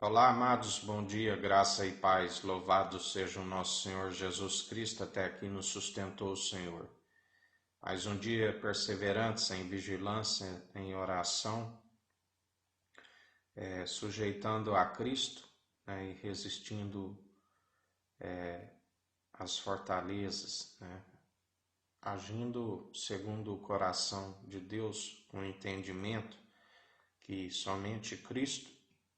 Olá, amados, bom dia, graça e paz. Louvado seja o nosso Senhor Jesus Cristo, até aqui nos sustentou o Senhor. Mais um dia perseverantes em vigilância, em oração, sujeitando a Cristo, e resistindo às fortalezas, agindo segundo o coração de Deus, com entendimento que somente Cristo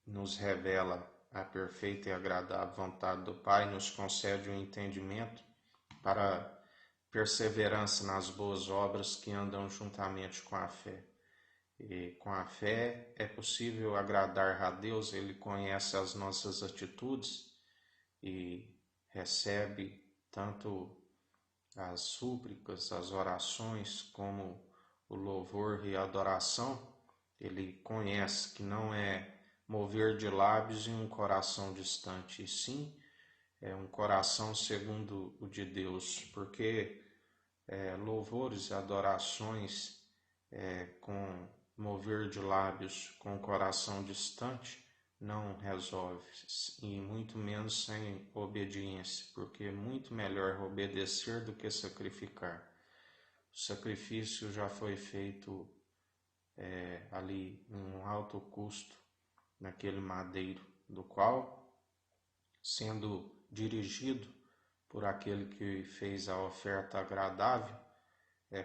nos revela a perfeita e agradável vontade do Pai, nos concede o entendimento para perseverança nas boas obras que andam juntamente com a fé. E com a fé é possível agradar a Deus, Ele conhece as nossas atitudes e recebe tanto as súplicas, as orações, como o louvor e a adoração. Ele conhece que não é mover de lábios e um coração distante, e sim é um coração segundo o de Deus, porque louvores e adorações com mover de lábios com o coração distante não resolve, e muito menos sem obediência, porque é muito melhor obedecer do que sacrificar. O sacrifício já foi feito ali em um alto custo, naquele madeiro, do qual, sendo dirigido por aquele que fez a oferta agradável,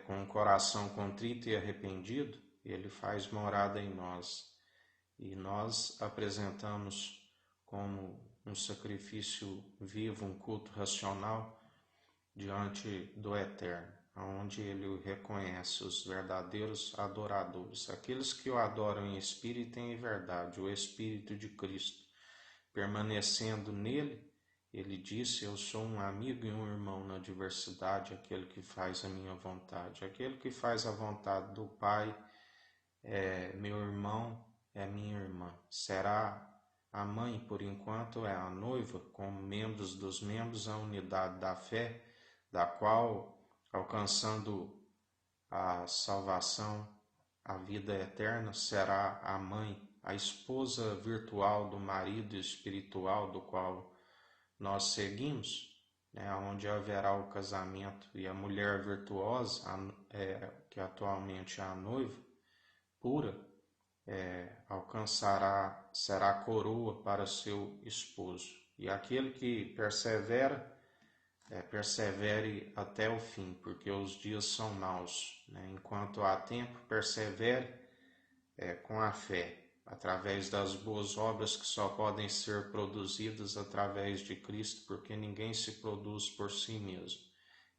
com um coração contrito e arrependido, ele faz morada em nós. E nós apresentamos como um sacrifício vivo, um culto racional diante do Eterno, onde ele o reconhece, os verdadeiros adoradores, aqueles que o adoram em espírito e em verdade, o Espírito de Cristo. Permanecendo nele, ele disse: eu sou um amigo e um irmão na diversidade, aquele que faz a minha vontade. Aquele que faz a vontade do Pai é meu irmão, é minha irmã. Será a mãe, por enquanto, é a noiva, como membros dos membros, a unidade da fé, da qual, alcançando a salvação, a vida eterna, será a mãe, a esposa virtual do marido espiritual do qual nós seguimos, onde haverá o casamento, e a mulher virtuosa, que atualmente é a noiva, pura, alcançará, será coroa para seu esposo. E aquele que persevera, persevere até o fim, porque os dias são maus. Enquanto há tempo, persevere com a fé, através das boas obras que só podem ser produzidas através de Cristo, porque ninguém se produz por si mesmo.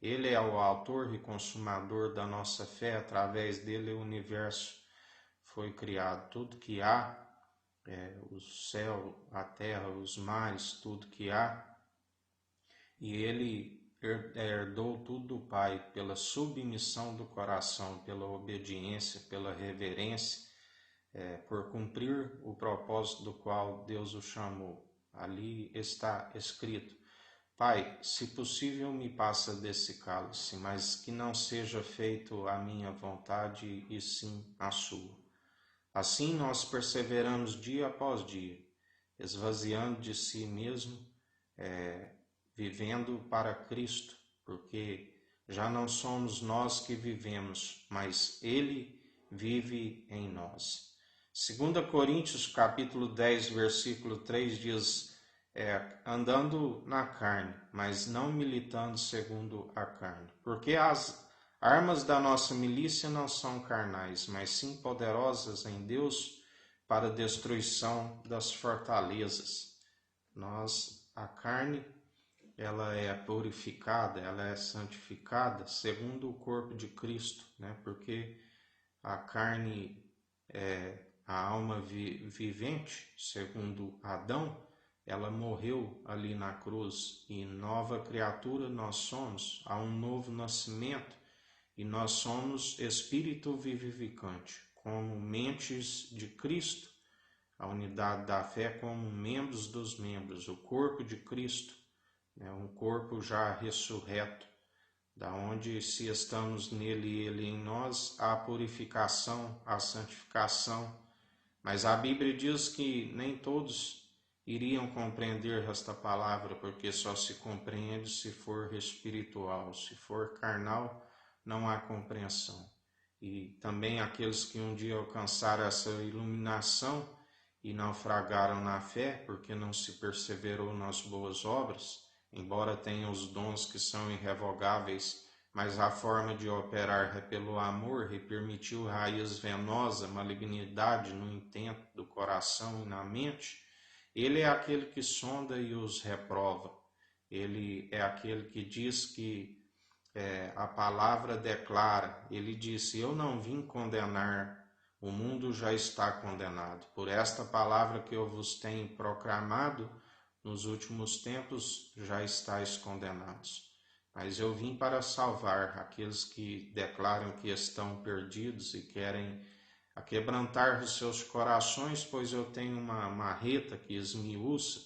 Ele é o autor e consumador da nossa fé, através dele o universo foi criado. Tudo que há, o céu, a terra, os mares, tudo que há, e ele herdou tudo do Pai pela submissão do coração, pela obediência, pela reverência, por cumprir o propósito do qual Deus o chamou. Ali está escrito: Pai, se possível me passa desse cálice, mas que não seja feito a minha vontade e sim a sua. Assim nós perseveramos dia após dia, esvaziando de si mesmo, vivendo para Cristo, porque já não somos nós que vivemos, mas Ele vive em nós. 2 Coríntios capítulo 10, versículo 3 diz: andando na carne, mas não militando segundo a carne. Porque as armas da nossa milícia não são carnais, mas sim poderosas em Deus para a destruição das fortalezas. A carne, ela é purificada, ela é santificada segundo o corpo de Cristo, porque a carne é a alma vivente, segundo Adão, ela morreu ali na cruz, e nova criatura nós somos, há um novo nascimento, e nós somos espírito vivificante, como mentes de Cristo, a unidade da fé como membros dos membros, o corpo de Cristo, um corpo já ressurreto, da onde, se estamos nele e ele em nós, há a purificação, a santificação. Mas a Bíblia diz que nem todos iriam compreender esta palavra, porque só se compreende se for espiritual. Se for carnal, não há compreensão. E também aqueles que um dia alcançaram essa iluminação e naufragaram na fé, porque não se perseverou nas boas obras, embora tenham os dons que são irrevogáveis, mas a forma de operar é pelo amor, e permitiu raiz venosa, malignidade no intento do coração e na mente. Ele é aquele que sonda e os reprova. Ele é aquele que diz que a palavra declara. Ele disse: eu não vim condenar, o mundo já está condenado. Por esta palavra que eu vos tenho proclamado, nos últimos tempos já estáis condenados. Mas eu vim para salvar aqueles que declaram que estão perdidos e querem aquebrantar os seus corações, pois eu tenho uma marreta que esmiuça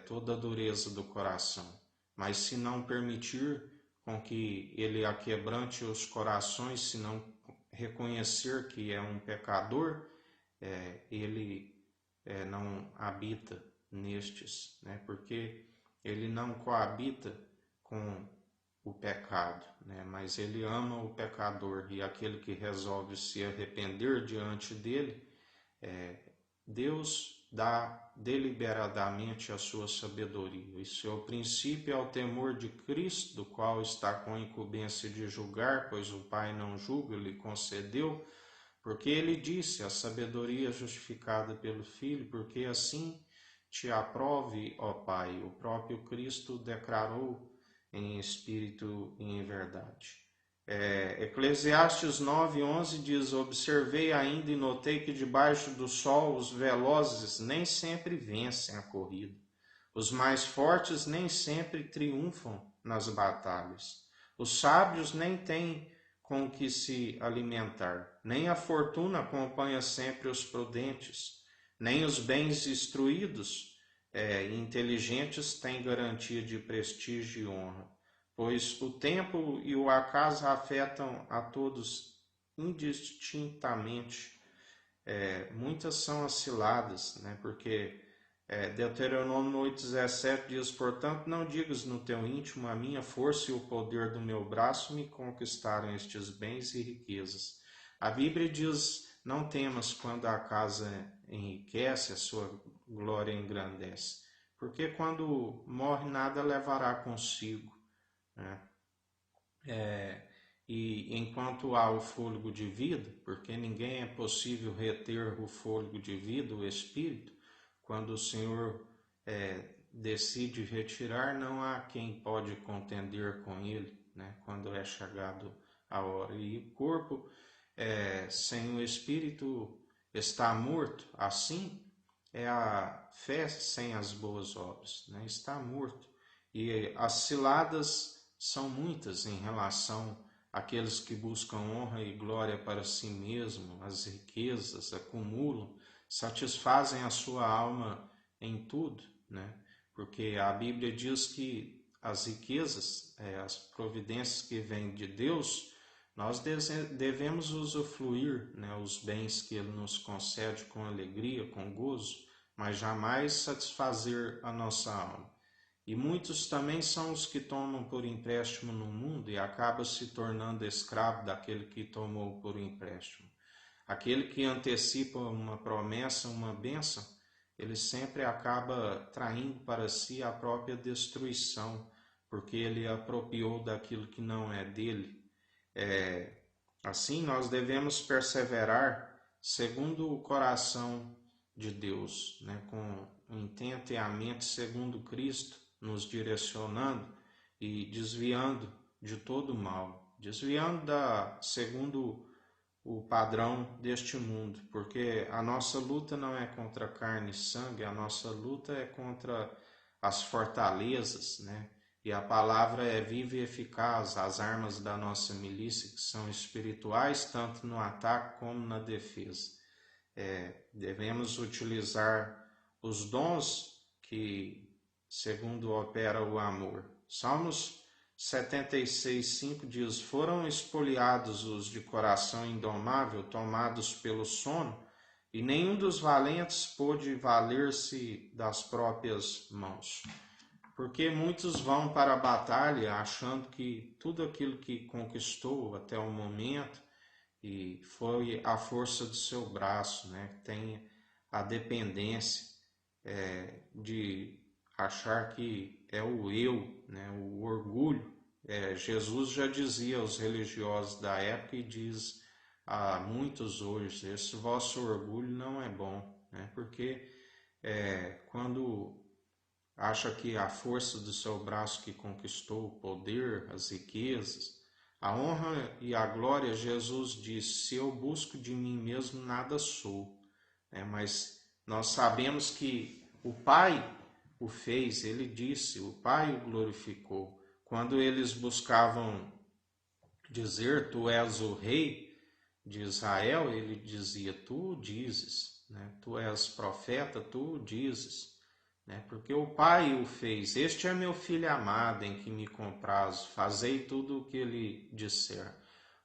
toda a dureza do coração. Mas se não permitir com que ele aquebrante os corações, se não reconhecer que é um pecador, ele não habita nestes, né? Porque ele não coabita com o pecado, né? Mas ele ama o pecador, e aquele que resolve se arrepender diante dele, Deus dá deliberadamente a sua sabedoria. E seu princípio é o temor de Cristo, do qual está com incumbência de julgar, pois o Pai não julga, lhe concedeu, porque ele disse: a sabedoria justificada pelo Filho, porque assim te aprove, ó Pai. O próprio Cristo declarou em espírito e em verdade. Eclesiastes 9:11 diz: observei ainda e notei que debaixo do sol os velozes nem sempre vencem a corrida. Os mais fortes nem sempre triunfam nas batalhas. Os sábios nem têm com que se alimentar. Nem a fortuna acompanha sempre os prudentes. Nem os bens instruídos e inteligentes têm garantia de prestígio e honra. Pois o tempo e o acaso afetam a todos indistintamente. Muitas são as ciladas, né? Porque Deuteronômio 8,17 diz: portanto, não digas no teu íntimo, a minha força e o poder do meu braço me conquistaram estes bens e riquezas. A Bíblia diz: não temas quando a casa enriquece, a sua glória engrandece. Porque quando morre, nada levará consigo, né? E enquanto há o fôlego de vida, porque ninguém é possível reter o fôlego de vida, o Espírito, quando o Senhor decide retirar, não há quem pode contender com ele, né? Quando é chegado a hora. E o corpo sem o Espírito está morto. Assim é a fé sem as boas obras, né? Está morto. E as ciladas são muitas em relação àqueles que buscam honra e glória para si mesmo, as riquezas, acumulam, satisfazem a sua alma em tudo, né? Porque a Bíblia diz que as riquezas, as providências que vêm de Deus, nós devemos usufruir, né, os bens que Ele nos concede com alegria, com gozo, mas jamais satisfazer a nossa alma. E muitos também são os que tomam por empréstimo no mundo e acabam se tornando escravo daquele que tomou por empréstimo. Aquele que antecipa uma promessa, uma bênção, ele sempre acaba traindo para si a própria destruição, porque ele apropriou daquilo que não é dele. Assim, nós devemos perseverar segundo o coração de Deus, né? Com o intento e a mente segundo Cristo, nos direcionando e desviando de todo mal, desviando segundo o padrão deste mundo, porque a nossa luta não é contra carne e sangue, a nossa luta é contra as fortalezas, né? E a palavra é viva e eficaz, as armas da nossa milícia, que são espirituais, tanto no ataque como na defesa. Devemos utilizar os dons que, segundo opera o amor. Salmos 76:5 diz: foram espoliados os de coração indomável, tomados pelo sono, e nenhum dos valentes pôde valer-se das próprias mãos. Porque muitos vão para a batalha achando que tudo aquilo que conquistou até o momento e foi a força do seu braço, né? Tem a dependência de achar que é o eu, né? O orgulho. Jesus já dizia aos religiosos da época e diz a muitos hoje: esse vosso orgulho não é bom, né? Porque quando acha que a força do seu braço que conquistou o poder, as riquezas, a honra e a glória, Jesus diz: se eu busco de mim mesmo, nada sou. Mas nós sabemos que o Pai o fez, ele disse, o Pai o glorificou. Quando eles buscavam dizer: tu és o rei de Israel, ele dizia: tu o dizes, né? Tu és profeta, tu o dizes. Porque o Pai o fez. Este é meu filho amado, em que me comprazo, fazei tudo o que ele disser.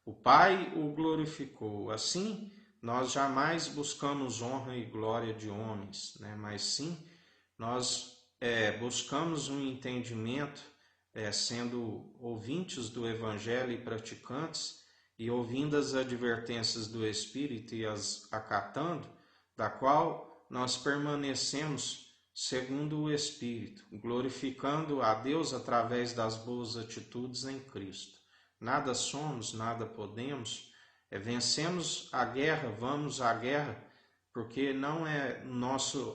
O Pai o glorificou. Assim, nós jamais buscamos honra e glória de homens, mas sim, nós buscamos um entendimento, sendo ouvintes do Evangelho e praticantes, e ouvindo as advertências do Espírito e as acatando, da qual nós permanecemos segundo o Espírito, glorificando a Deus através das boas atitudes em Cristo. Nada somos, nada podemos, vencemos a guerra, vamos à guerra, porque não é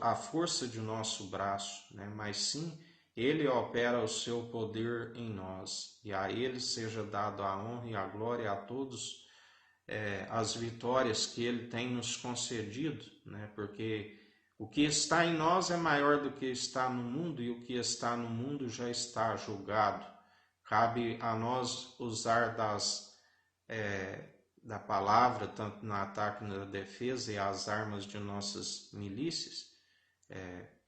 a força de nosso braço, mas sim Ele opera o seu poder em nós, e a Ele seja dado a honra e a glória a todos as vitórias que Ele tem nos concedido, porque o que está em nós é maior do que está no mundo, e o que está no mundo já está julgado. Cabe a nós usar da palavra, tanto no ataque e na defesa, e as armas de nossas milícias,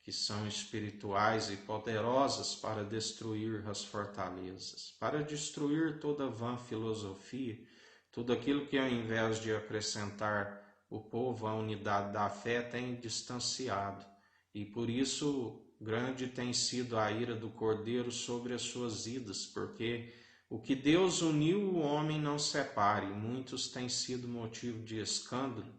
que são espirituais e poderosas para destruir as fortalezas, para destruir toda vã filosofia, tudo aquilo que, ao invés de acrescentar o povo à unidade da fé, tem distanciado. E por isso grande tem sido a ira do Cordeiro sobre as suas vidas, porque o que Deus uniu, o homem não separe. Muitos têm sido motivo de escândalo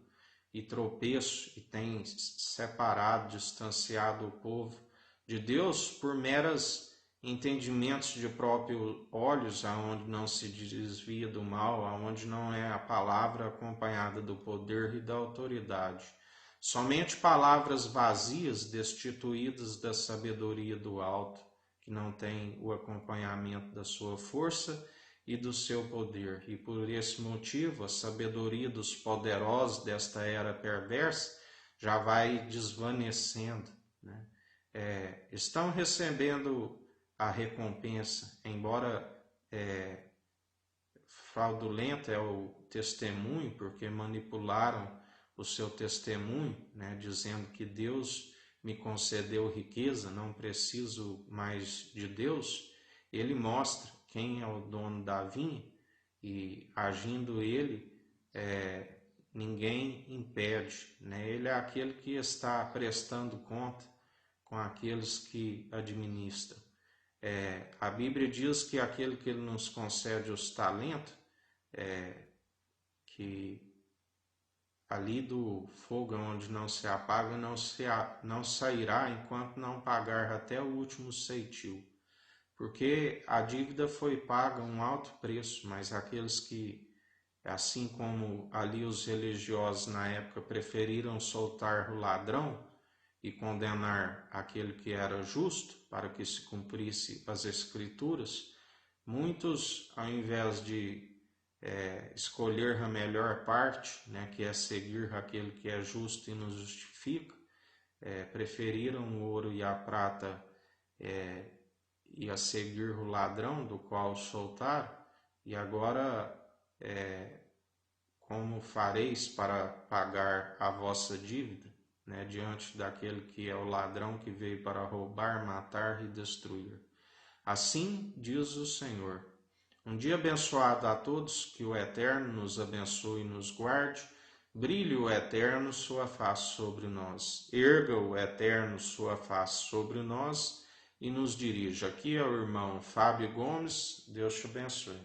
e tropeço, e têm separado, distanciado o povo de Deus por meros entendimentos de próprios olhos, aonde não se desvia do mal, aonde não é a palavra acompanhada do poder e da autoridade. Somente palavras vazias, destituídas da sabedoria do alto, que não tem o acompanhamento da sua força e do seu poder. E por esse motivo, a sabedoria dos poderosos desta era perversa já vai desvanecendo. Estão recebendo a recompensa, embora fraudulento é o testemunho, porque manipularam o seu testemunho, dizendo que Deus me concedeu riqueza, não preciso mais de Deus. Ele mostra quem é o dono da vinha, e agindo ele, ninguém impede. Ele é aquele que está prestando conta com aqueles que administram. A Bíblia diz que aquele que ele nos concede os talentos, que ali do fogo onde não se apaga não sairá enquanto não pagar até o último ceitil. Porque a dívida foi paga um alto preço, mas aqueles que, assim como ali os religiosos na época, preferiram soltar o ladrão e condenar aquele que era justo para que se cumprisse as Escrituras, muitos, ao invés de escolher a melhor parte, que é seguir aquele que é justo e nos justifica, preferiram o ouro e a prata e a seguir o ladrão, do qual soltaram. E agora, como fareis para pagar a vossa dívida? Diante daquele que é o ladrão que veio para roubar, matar e destruir. Assim diz o Senhor. Um dia abençoado a todos, que o Eterno nos abençoe e nos guarde, Brilhe o Eterno sua face sobre nós. Erga o Eterno sua face sobre nós e nos dirija. Aqui é o irmão Fábio Gomes. Deus te abençoe.